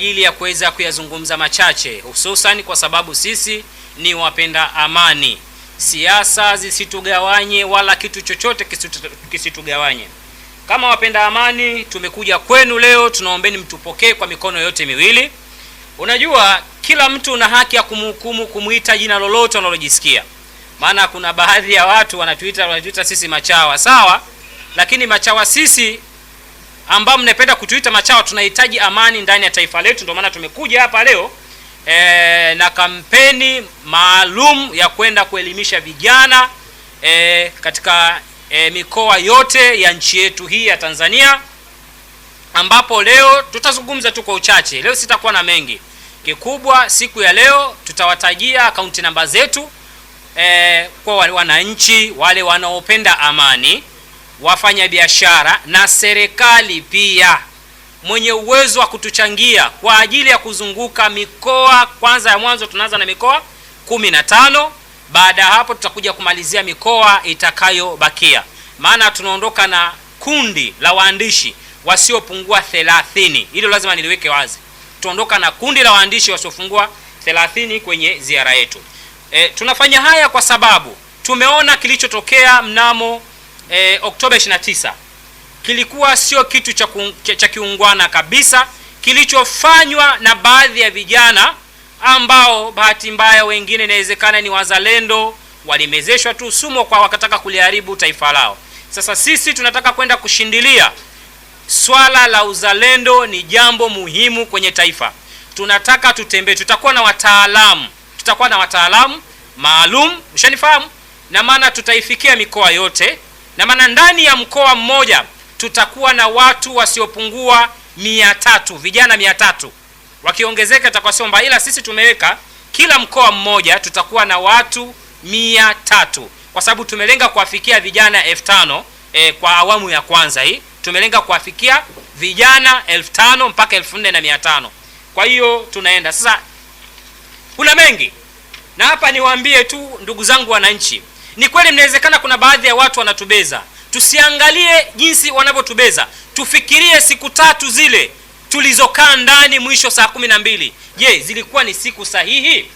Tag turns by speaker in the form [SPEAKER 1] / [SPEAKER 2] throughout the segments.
[SPEAKER 1] Ili ya kuweza kuyazungumza machache, hususan kwa sababu sisi ni wapenda amani. Siasa zisitugawanye wala kitu chochote kisitugawanye. Kama wapenda amani tumekuja kwenu leo, tunaombeni mtupokee kwa mikono yote miwili. Unajua kila mtu una haki ya kumhukumu, kumuita jina lolote analojisikia. Maana kuna baadhi ya watu wanatuita sisi machawa, sawa? Lakini machawa sisi ambao mnapenda kutuita machawa, tunahitaji amani ndani ya taifa letu. Ndio maana tumekuja hapa leo na kampeni maalum ya kwenda kuelimisha vijana katika mikoa yote ya nchi yetu hii ya Tanzania, ambapo leo tutazungumza tu kwa uchache. Leo sitakuwa na mengi. Kikubwa siku ya leo tutawatajia akaunti namba zetu kwa wananchi wale wanaopenda amani, wafanya biashara na serikali pia mwenye uwezo wa kutuchangia kwa ajili ya kuzunguka mikoa. Kwanza ya mwanzo tunaanza na mikoa 15, baada ya hapo tutakuja kumalizia mikoa itakayobakia. Maana tunaondoka na kundi la waandishi wasiopungua 30. Hilo lazima niliweke wazi. Tuondoka na kundi la waandishi wasiopungua 30 kwenye ziara yetu. Tunafanya haya kwa sababu tumeona kilichotokea mnamo Oktoba 29 kilikuwa sio kitu cha kiungwana kabisa, kilichofanywa na baadhi ya vijana ambao bahati mbaya wengine inawezekana ni wazalendo, walimezeshwa tu sumo kwa wakataka kuliharibu taifa lao. Sasa sisi tunataka kwenda kushindilia swala la uzalendo, ni jambo muhimu kwenye taifa. Tunataka tutembee, tutakuwa na wataalamu maalum, ushanifahamu? Na maana tutaifikia mikoa yote, na maana ndani ya mkoa mmoja tutakuwa na watu wasiopungua 300, vijana 300. Wakiongezeka itakuwa sio mbaya, ila sisi tumeweka kila mkoa mmoja tutakuwa na watu 300, kwa sababu tumelenga kuwafikia vijana 5000 kwa awamu ya kwanza hii. Tumelenga kuwafikia vijana 5000 mpaka 4500. Kwa hiyo tunaenda sasa, kuna mengi. Na hapa niwaambie tu ndugu zangu wananchi, ni kweli mnawezekana kuna baadhi ya watu wanatubeza. Tusiangalie jinsi wanavyotubeza, tufikirie siku 3 zile tulizokaa ndani mwisho saa 12. Je, zilikuwa ni siku sahihi?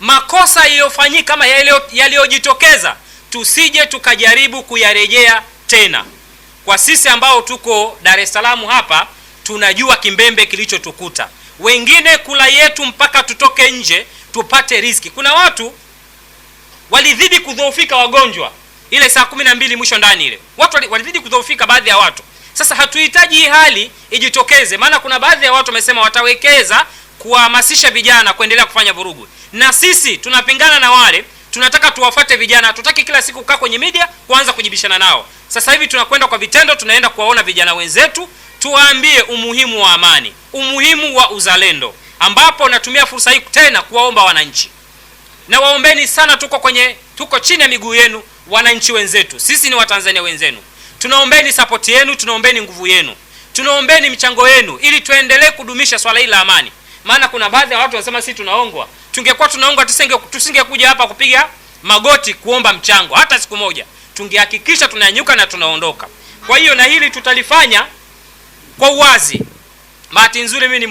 [SPEAKER 1] Makosa yaliyofanyika kama yaliyojitokeza tusije tukajaribu kuyarejea tena. Kwa sisi ambao tuko Dar es Salaam hapa, tunajua kimbembe kilichotukuta. Wengine kula yetu mpaka tutoke nje tupate riziki. Kuna watu walidhidi kudhoofika, wagonjwa ile saa 12 mwisho ndani ile. Watu walidhidi kudhoofika, baadhi ya watu. Sasa hatuhitaji hii hali ijitokeze, maana kuna baadhi ya watu wamesema watawekeza kuhamasisha vijana kuendelea kufanya vurugu. Na sisi tunapingana na wale, tunataka tuwafate vijana. Hatutaki kila siku kukaa kwenye media kuanza kujibishana nao. Sasa hivi tunakwenda kwa vitendo, tunaenda kuwaona vijana wenzetu, tuwaambie umuhimu wa amani, umuhimu wa uzalendo, ambapo natumia fursa hii tena kuwaomba wananchi. Na waombeni sana, tuko chini ya miguu yenu wananchi wenzetu. Sisi ni Watanzania wenzenu. Tunaombeni support yenu, tunaombeni nguvu yenu, tunaombeni mchango yenu ili tuendelee kudumisha swala hili la amani. Maana kuna baadhi ya watu wanasema sisi tunaongwa. Tungekuwa tunaongwa tusingekuja hapa kupiga magoti kuomba mchango hata siku moja. Tungehakikisha tunanyanyuka na tunaondoka. Kwa hiyo na hili tutalifanya kwa uwazi. Bahati nzuri mimi ni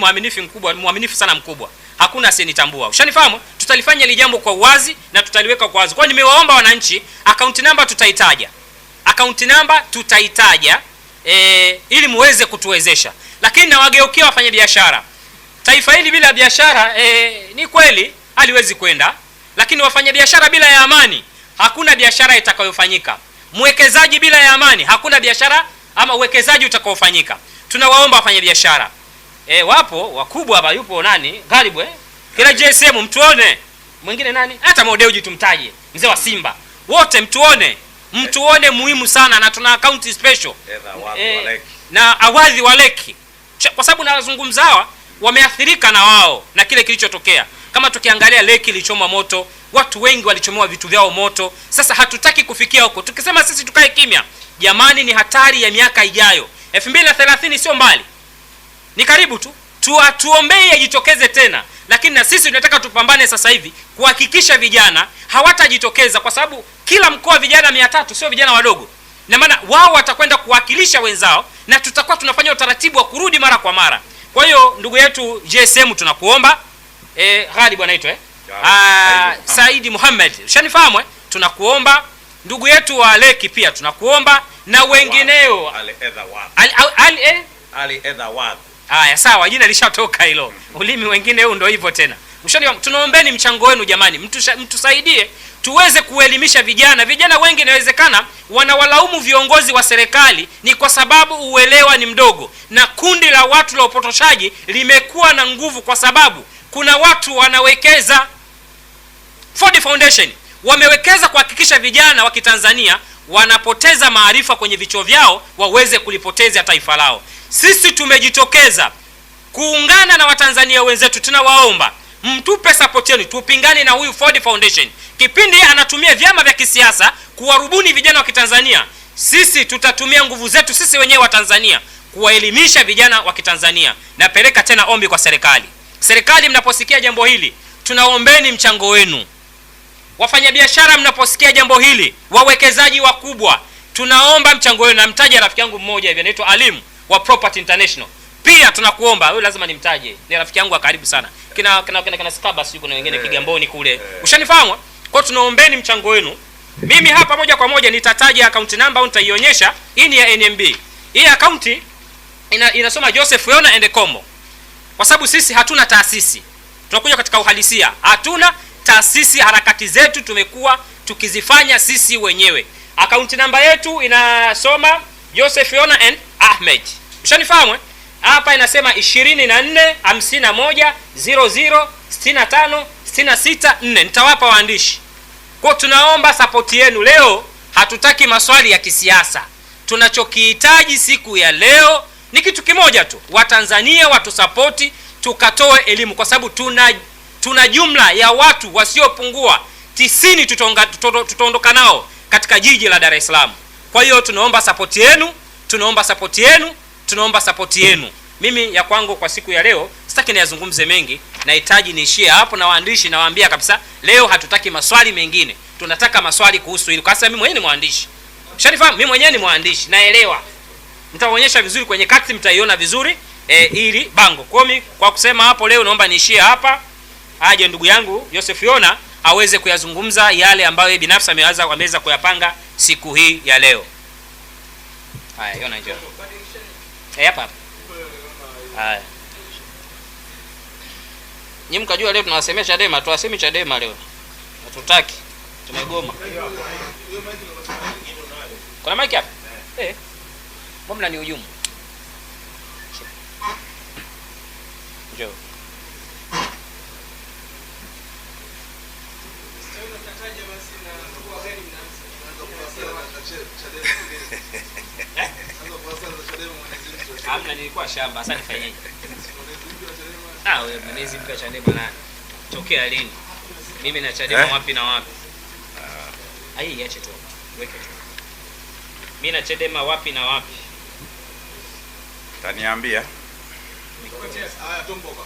[SPEAKER 1] mwaminifu sana mkubwa. Hakuna asiyenitambua. Ushanifahamu? Tutalifanya ile jambo kwa uwazi na tutaliweka kwa wazi. Kwa hiyo nimewaomba wananchi, akaunti namba tutaitaja ili muweze kutuwezesha. Lakini na wageukia wafanya biashara. Taifa hili bila biashara ni kweli haliwezi kwenda, lakini wafanya biashara bila ya amani hakuna biashara itakayofanyika. Mwekezaji bila ya amani hakuna biashara ama uwekezaji utakaofanyika. Tunawaomba wafanya biashara. Wapo wakubwa hapa, yupo nani? Karibu kila JSM mtuone. Mwingine nani? Hata Modeuji tumtaje. Mzee wa Simba. Wote mtuone muhimu sana, na tuna account special. Na Awadhi Waleki. Kwa sababu nazungumza hawa wameathirika na wao na kile kilichotokea. Kama tukiangalia Leki ilichomwa moto, watu wengi walichomewa vitu vyao moto. Sasa hatutaki kufikia huko. Tukisema sisi tukae kimya, jamani, ni hatari ya miaka ijayo. 2030 sio mbali, ni karibu tu. Tuombee yajitokeze tena, lakini na sisi tunataka tupambane sasa hivi kuhakikisha vijana hawatajitokeza, kwa sababu kila mkoa vijana 300, sio vijana wadogo. Na maana wao watakwenda kuwakilisha wenzao, na tutakuwa tunafanya utaratibu wa kurudi mara kwa mara. Kwa hiyo ndugu yetu GSM tunakuomba, Ghali bwana anaitwa Saidi Muhammad, ushanifahamu tunakuomba. Ndugu yetu wa Leki pia tunakuomba, na wengineo
[SPEAKER 2] Ali Edawad.
[SPEAKER 1] Haya sawa, jina lishatoka hilo. Ulimi wengine huu ndio hivyo tena. Tunaombeni mchango wenu jamani, mtusaidie tuweze kuelimisha vijana. Vijana wengi inawezekana wanawalaumu viongozi wa serikali, ni kwa sababu uelewa ni mdogo, na kundi la watu la upotoshaji limekuwa na nguvu kwa sababu kuna watu wanawekeza. Ford Foundation wamewekeza kuhakikisha vijana wa Kitanzania wanapoteza maarifa kwenye vichwa vyao waweze kulipoteza taifa lao. Sisi tumejitokeza kuungana na Watanzania wenzetu, tunawaomba mtupe support yenu, tupingane na huyu Ford Foundation. Kipindi anatumia vyama vya kisiasa kuwarubuni vijana wa Kitanzania, sisi tutatumia nguvu zetu sisi wenyewe wa Tanzania kuwaelimisha vijana wa Kitanzania. Napeleka tena ombi kwa serikali. Serikali, mnaposikia jambo hili, tunaombeni mchango wenu. Wafanyabiashara, mnaposikia jambo hili, wawekezaji wakubwa, tunaomba mchango wenu. Namtaja rafiki yangu mmoja hivi anaitwa Alim wa Property International. Pia tunakuomba, wewe lazima nimtaje. Ni rafiki yangu wa karibu sana. Kina Skabas yuko na wengine Kigamboni kule. Ushanifahamu? Kwa tunaombeni mchango wenu. Mimi hapa moja kwa moja nitataja account number au nitaionyesha. Hii ni ya NMB. Hii account inasoma Joseph Yona and Komo. Kwa sababu sisi hatuna taasisi. Tunakuja katika uhalisia. Hatuna taasisi, harakati zetu tumekuwa tukizifanya sisi wenyewe. Account number yetu inasoma Joseph Yona and Ahmed. Ushanifahamu? Hapa inasema 24 51 00 65 66 4. Nitawapa waandishi. Kwa tunaomba support yenu leo. Hatutaki maswali ya kisiasa. Tunachokihitaji siku ya leo ni kitu kimoja tu. Watanzania watusapoti tukatoe elimu, kwa sababu tuna jumla ya watu wasiopungua 90 tutaondoka nao katika jiji la Dar es Salaam. Kwa hiyo tunaomba support yenu, tunaomba support yenu, tunaomba support yenu. Mimi ya kwangu kwa siku ya leo sitaki niyazungumze mengi, nahitaji niishie hapo. Na waandishi nawaambia kabisa, leo hatutaki maswali mengine, tunataka maswali kuhusu hilo. Kwa sababu mimi mwenyewe ni mwandishi. Shanifahamu, mimi mwenyewe ni mwandishi, naelewa. Nitaonyesha vizuri kwenye kati, mtaiona vizuri ili bango. Kwa kusema hapo leo naomba niishie hapa. Aje ndugu yangu Joseph Yona aweze kuyazungumza yale ambayo binafsi ameweza kuyapanga siku hii ya leo. Haya, Yona njoo. Hapa. Haya. Nyinyi mkajua leo tunawasemea Chadema, tuwasemi Chadema leo. Hatutaki. Tumegoma. Kuna mic hapa? Mbona ni hujumu? Njoo. Hamna, nilikuwa shamba. Sasa nifanyeje? Wewe mwenezi mpya Chadema nani? Tokea lini? Mimi na Chadema wapi na wapi? Iache tu. Weke tu. Mimi na Chadema wapi na wapi?
[SPEAKER 2] Taniambia.
[SPEAKER 3] Haya, tomboka.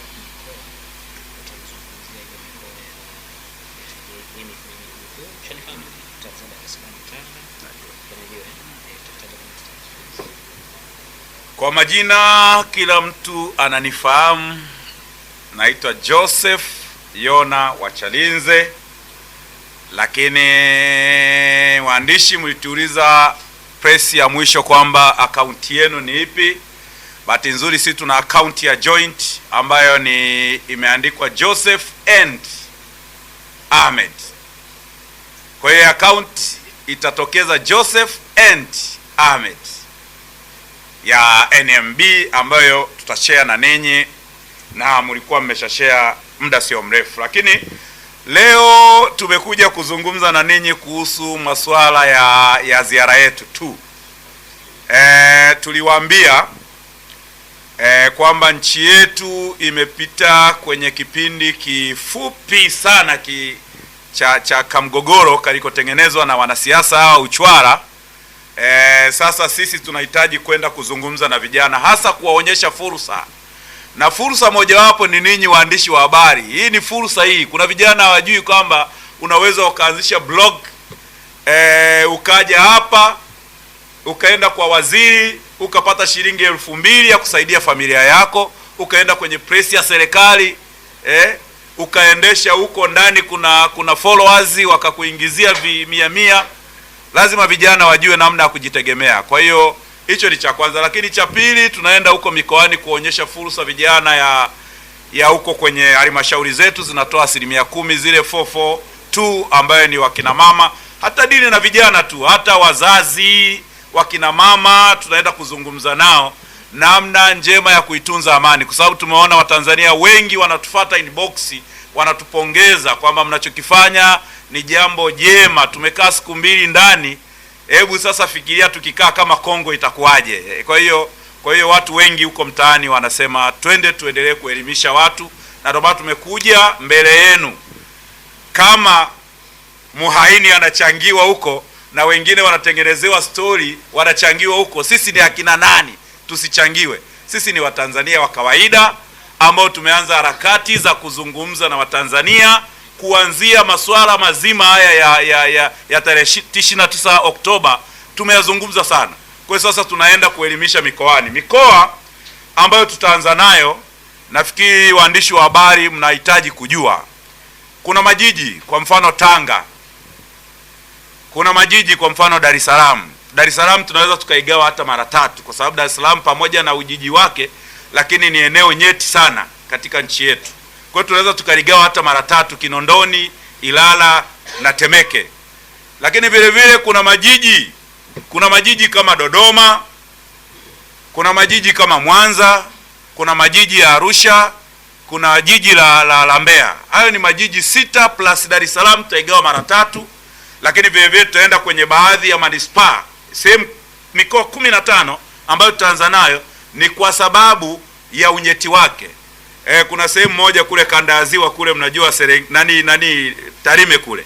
[SPEAKER 2] Kwa majina kila mtu ananifahamu, naitwa Joseph Yona wa Chalinze. Lakini waandishi mlituuliza press ya mwisho kwamba akaunti yenu ni ipi. Bahati nzuri sisi tuna akaunti ya joint ambayo ni imeandikwa Joseph and Ahmed. Kwa hiyo akaunti itatokeza Joseph and Ahmed ya NMB ambayo tutashare na ninyi, na mlikuwa mmeshashare muda sio mrefu. Lakini leo tumekuja kuzungumza na ninyi kuhusu masuala ya ziara yetu tu. Tuliwaambia kwamba nchi yetu imepita kwenye kipindi kifupi sana cha kamgogoro kalikotengenezwa na wanasiasa hawa uchwara. Sasa sisi tunahitaji kwenda kuzungumza na vijana, hasa kuwaonyesha fursa, na fursa mojawapo ni ninyi waandishi wa habari. Hii ni fursa hii. Kuna vijana hawajui kwamba unaweza ukaanzisha blog, ukaja hapa ukaenda kwa waziri ukapata shilingi 2000 ya kusaidia familia yako, ukaenda kwenye press ya serikali, ukaendesha huko ndani kuna followers wakakuingizia mia. Lazima vijana wajue namna ya kujitegemea. Kwa hiyo hicho ni cha kwanza, lakini cha pili, tunaenda huko mikoani kuonyesha fursa vijana ya huko kwenye halmashauri zetu zinatoa 10% zile 442 ambayo ni wakina mama, hata dini na vijana tu, hata wazazi wakina mama tunaenda kuzungumza nao namna njema ya kuitunza amani, kwa sababu tumeona Watanzania wengi wanatufuata inbox, wanatupongeza kwamba mnachokifanya ni jambo jema. Tumekaa siku 2 ndani, hebu sasa fikiria tukikaa kama Kongo itakuwaje? Kwa hiyo watu wengi huko mtaani wanasema tuendelee kuelimisha watu, na ndio maana tumekuja mbele yenu. Kama muhaini anachangiwa huko na wengine wanatengenezewa story wanachangiwa huko, sisi ni akina nani tusichangiwe? Sisi ni Watanzania wa kawaida ambao tumeanza harakati za kuzungumza na Watanzania kuanzia masuala mazima haya ya tarehe 29 Oktoba tumeyazungumza sana. Kwa hiyo sasa tunaenda kuelimisha mikoani. Mikoa ambayo tutaanza nayo, nafikiri waandishi wa habari mnahitaji kujua, kuna majiji kwa mfano Tanga, kuna majiji kwa mfano Dar es Salaam. Dar es Salaam tunaweza tukaigawa hata mara 3 kwa sababu Dar es Salaam pamoja na ujiji wake, lakini ni eneo nyeti sana katika nchi yetu. Kwa hiyo tunaweza tukaligawa hata mara 3: Kinondoni, Ilala na Temeke. Lakini vile vile kuna majiji kama Dodoma, kuna majiji kama Mwanza, kuna majiji ya Arusha, kuna jiji la Mbeya. Hayo ni majiji 6 plus Dar es Salaam tutaigawa mara 3. Lakini vile vile tutaenda kwenye baadhi ya manispaa, sehemu mikoa 15 ambayo tutaanza nayo ni kwa sababu ya unyeti wake. Kuna sehemu moja kule kanda ya Ziwa kule, mnajua Tarime kule,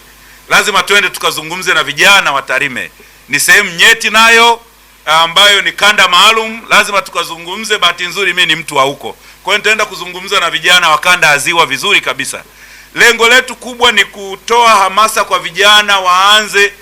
[SPEAKER 2] lazima twende tukazungumze na vijana wa Tarime. Ni sehemu nyeti nayo ambayo ni kanda maalum, lazima tukazungumze. Bahati nzuri mimi ni mtu wa huko, kwa hiyo nitaenda kuzungumza na vijana wa kanda ya Ziwa vizuri kabisa. Lengo letu kubwa ni kutoa hamasa kwa vijana waanze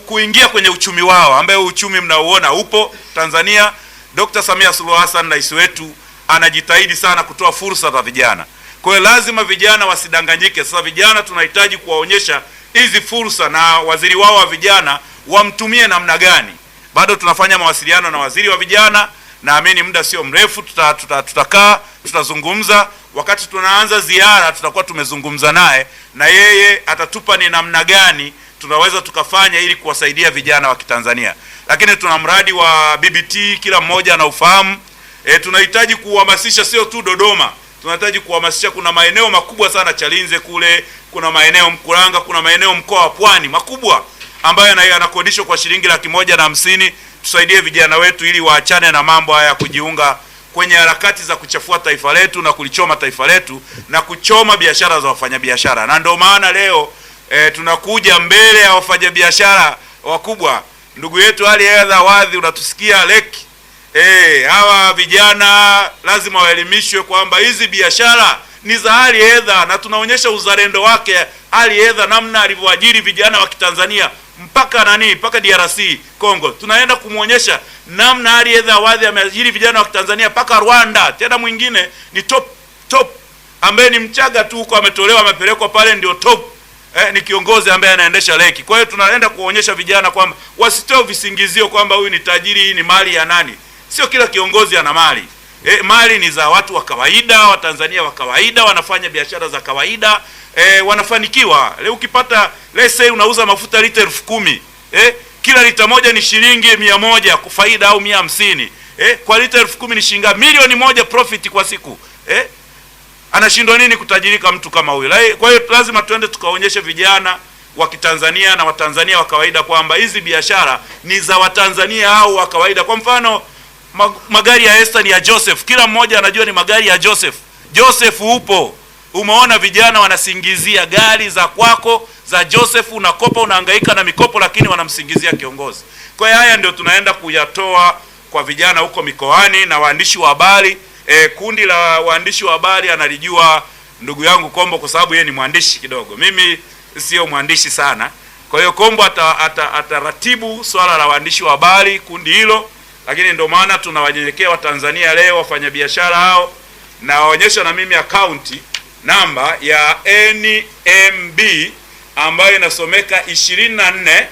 [SPEAKER 2] kuingia kwenye uchumi wao, ambayo uchumi mnaoona upo Tanzania. Dr. Samia Suluhu Hassan rais wetu anajitahidi sana kutoa fursa za vijana. Kwa hiyo lazima vijana wasidanganyike. Sasa vijana tunahitaji kuwaonyesha hizi fursa, na waziri wao wa vijana wamtumie namna gani. Bado tunafanya mawasiliano na waziri wa vijana, naamini muda sio mrefu tutakaa tutazungumza. Wakati tunaanza ziara tutakuwa tumezungumza naye, na yeye atatupa ni namna gani tunaweza tukafanya ili kuwasaidia vijana wa Kitanzania. Lakini tuna mradi wa BBT, kila mmoja anaufahamu. Tunahitaji kuhamasisha sio tu Dodoma, tunahitaji kuhamasisha. Kuna maeneo makubwa sana Chalinze kule, kuna maeneo Mkuranga, kuna maeneo mkoa wa Pwani makubwa ambayo yanakodishwa kwa shilingi 150. Tusaidie vijana wetu ili waachane na mambo haya kujiunga kwenye harakati za kuchafua taifa letu na kulichoma taifa letu na kuchoma biashara za wafanyabiashara. Na ndio maana leo tunakuja mbele ya wafanyabiashara wakubwa. Ndugu yetu Ali Edha Wadhi, unatusikia Leki? Hawa vijana lazima waelimishwe kwamba hizi biashara ni za Ali Edha, na tunaonyesha uzalendo wake Ali Edha, namna alivyoajiri vijana wa Kitanzania mpaka DRC Congo. Tunaenda kumuonyesha namna Ali Edha Wadhi ameajiri vijana wa Kitanzania mpaka Rwanda. Tena mwingine ni top ambaye ni Mchaga tu huko, ametolewa amepelekwa pale, ndio top ni kiongozi ambaye anaendesha Leki. Kwa hiyo tunaenda kuonyesha vijana kwamba wasitoe visingizio kwamba huyu ni tajiri, hii ni mali ya nani. Sio kila kiongozi ana mali. Mali ni za watu wa kawaida, Watanzania wa kawaida, wanafanya biashara za kawaida, wanafanikiwa. Leo ukipata let's say unauza mafuta lita 10,000, kila lita moja ni shilingi 100 kwa faida au 150. Kwa lita 10,000 ni shilingi milioni 1 profit kwa siku. Anashindwa nini kutajirika mtu kama huyo? Kwa hiyo lazima tuende tukaonyeshe vijana wa Kitanzania na Watanzania wa kawaida kwamba hizi biashara ni za Watanzania au wa kawaida. Kwa mfano magari ya Esther ni ya Joseph, kila mmoja anajua ni magari ya Joseph. Joseph upo, umeona vijana wanasingizia gari za kwako za Joseph, unakopa unahangaika na mikopo, lakini wanamsingizia kiongozi. Kwa hiyo haya ndio tunaenda kuyatoa kwa vijana huko mikoani na waandishi wa habari. Kundi la waandishi wa habari analijua ndugu yangu Kombo kwa sababu yeye ni mwandishi kidogo, mimi sio mwandishi sana. Kwa hiyo Kombo ataratibu swala la waandishi wa habari, kundi hilo. Lakini ndio maana tunawanyenyekea Watanzania leo, wafanyabiashara hao naonyesha na mimi akaunti namba ya NMB ambayo inasomeka 24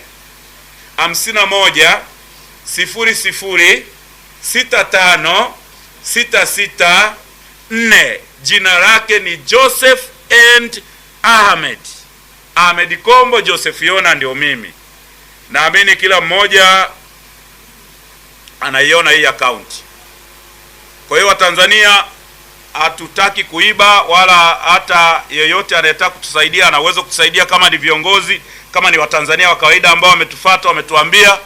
[SPEAKER 2] 51 00 65 66 4. Jina lake ni Joseph and Ahmed Kombo Joseph Yona, ndio mimi. Naamini kila mmoja anaiona hii akaunti. Kwa hiyo Watanzania, hatutaki kuiba, wala hata yeyote anayetaka kutusaidia anaweza kutusaidia, kama ni viongozi, kama ni Watanzania wa kawaida ambao wametufuata, wametuambia,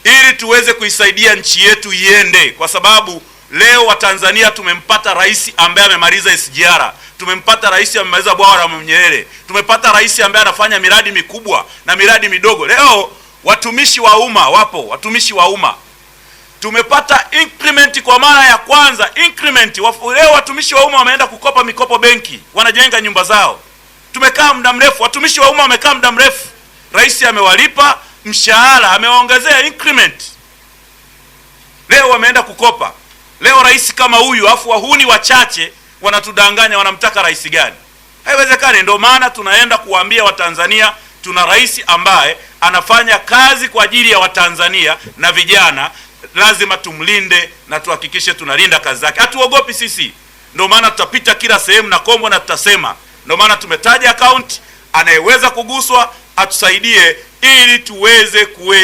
[SPEAKER 2] ili tuweze kuisaidia nchi yetu iende, kwa sababu leo Watanzania tumempata rais ambaye amemaliza SGR, tumempata rais amemaliza bwawa la Nyerere, tumepata rais ambaye anafanya miradi mikubwa na miradi midogo. Leo watumishi wa umma wapo, watumishi wa umma tumepata increment kwa mara ya kwanza. Increment leo watumishi wa umma wameenda kukopa mikopo benki, wanajenga nyumba zao. Tumekaa muda mrefu, watumishi wa umma wamekaa muda mrefu, rais amewalipa mshahara, amewaongezea increment, leo wameenda kukopa. Leo rais kama huyu, afu wahuni wachache wanatudanganya, wanamtaka rais gani? Haiwezekani. Ndio maana tunaenda kuwaambia Watanzania tuna rais ambaye anafanya kazi kwa ajili ya Watanzania na vijana. Lazima tumlinde na tuhakikishe tunalinda kazi zake. Hatuogopi sisi. Ndio maana tutapita kila sehemu na Kombo na tutasema. Ndio maana tumetaja account, anayeweza kuguswa atusaidie ili tuweze kuelimisha